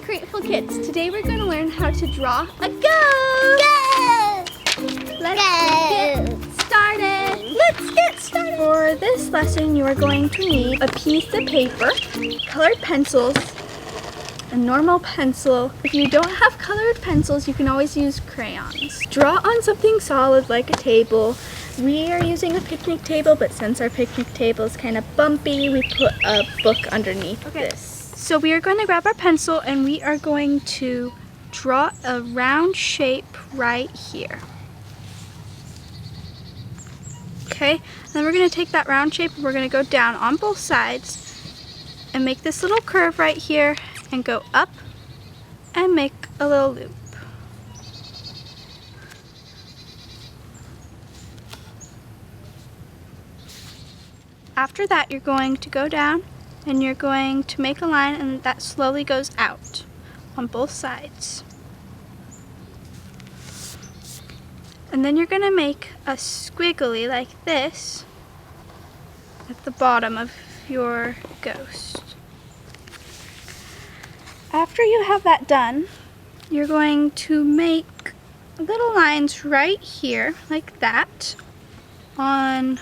Createful Kids. Today we're going to learn how to draw a ghost. Let's get started. Let's get started. For this lesson, you are going to need a piece of paper, colored pencils, a normal pencil. If you don't have colored pencils, you can always use crayons. Draw on something solid like a table. We are using a picnic table, but since our picnic table is kind of bumpy, we put a book underneath this. So we are going to grab our pencil and we are going to draw a round shape right here. Okay, then we're going to take that round shape and we're going to go down on both sides and make this little curve right here and go up and make a little loop. After that, you're going to go down and you're going to make a line, and that slowly goes out on both sides. And then you're going to make a squiggly like this at the bottom of your ghost. After you have that done, you're going to make little lines right here like that on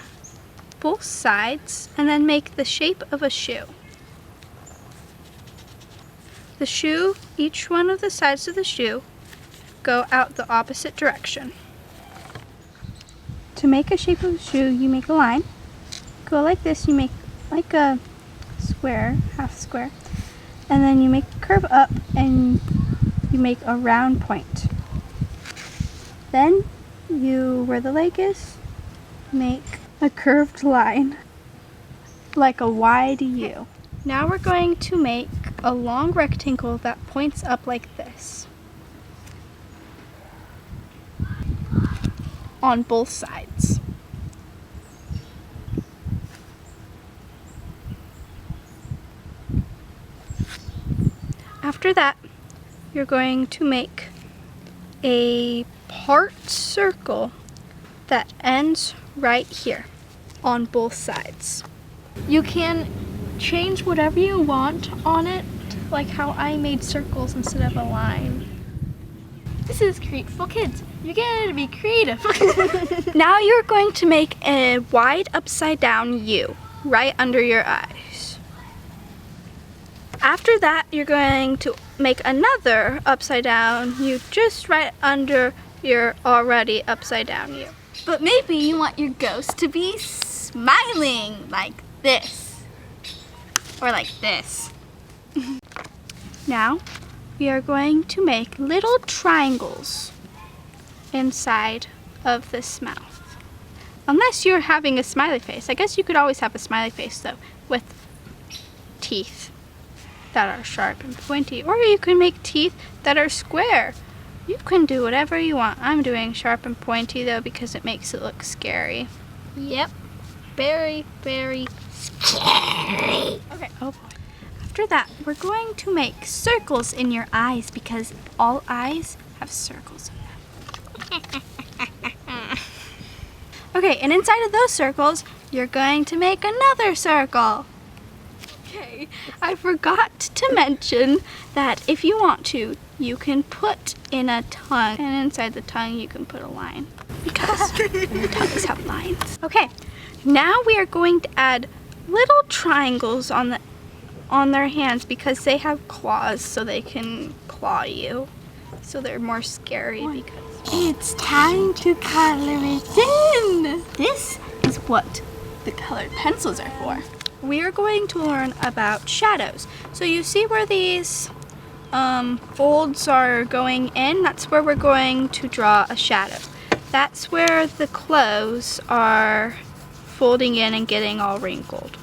both sides, and then make the shape of a shoe. The shoe, each one of the sides of the shoe, go out the opposite direction. To make a shape of a shoe, you make a line, go like this, you make like a square, half square, and then you make a curve up and you make a round point. Then you, where the leg is, make a curved line, like a wide U. Now we're going to make a long rectangle that points up like this on both sides. After that, you're going to make a part circle that ends right here on both sides. You can change whatever you want on it, like how I made circles instead of a line. This is Createful Kids. You're gonna be creative. Now you're going to make a wide upside down U right under your eyes. After that, you're going to make another upside down U just right under your already upside down U. But maybe you want your ghost to be smiling like this, or like this. Now, we are going to make little triangles inside of this mouth. Unless you're having a smiley face. I guess you could always have a smiley face though, with teeth that are sharp and pointy. Or you can make teeth that are square. You can do whatever you want. I'm doing sharp and pointy though because it makes it look scary. Yep. Very, very scary. Okay, oh boy. After that, we're going to make circles in your eyes because all eyes have circles in them. Okay, and inside of those circles, you're going to make another circle. Okay, I forgot to mention that if you want to, you can put in a tongue, and inside the tongue you can put a line because tongues have lines. Okay, now we are going to add little triangles on their hands because they have claws, so they can claw you. So they're more scary because it's time to color it in. This is what the colored pencils are for. We are going to learn about shadows. So you see where these folds are going in? That's where we're going to draw a shadow. That's where the clothes are folding in and getting all wrinkled.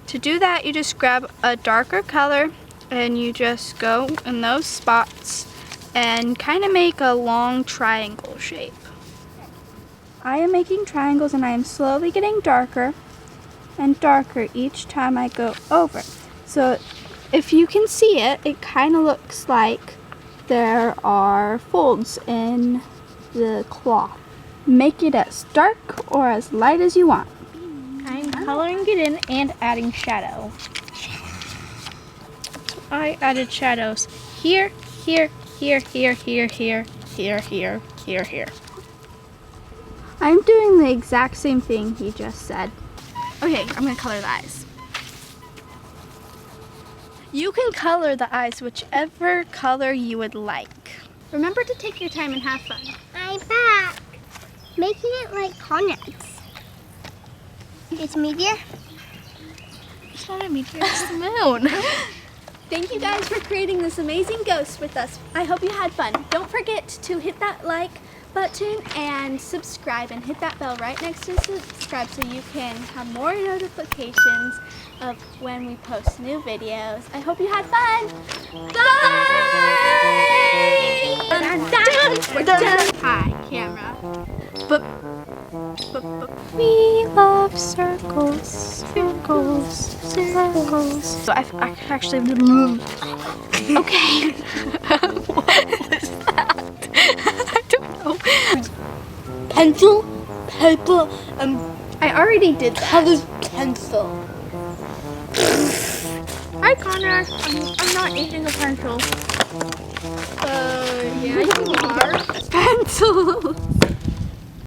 To do that, you just grab a darker color and you just go in those spots and kind of make a long triangle shape. I am making triangles and I am slowly getting darker and darker each time I go over. So if you can see it, it kind of looks like there are folds in the cloth. Make it as dark or as light as you want. I'm coloring it in and adding shadow. I added shadows here, here, here, here, here, here, here, here, here, here. I'm doing the exact same thing he just said. Okay, I'm gonna color the eyes. You can color the eyes whichever color you would like. Remember to take your time and have fun. I'm back. Making it like Conrad's. It's meteor. It's not a meteor, it's the moon. Thank you guys for creating this amazing ghost with us. I hope you had fun. Don't forget to hit that like button and subscribe, and hit that bell right next to subscribe so you can have more notifications of when we post new videos. I hope you had fun. Bye! We're done. Hi, camera. We love circles, circles, circles. So I've actually okay. What was that? I don't know. Pencil, paper, and I already did that. colored pencil. Hi, Conrad. I'm not eating a pencil. Yeah, you are. Pencil.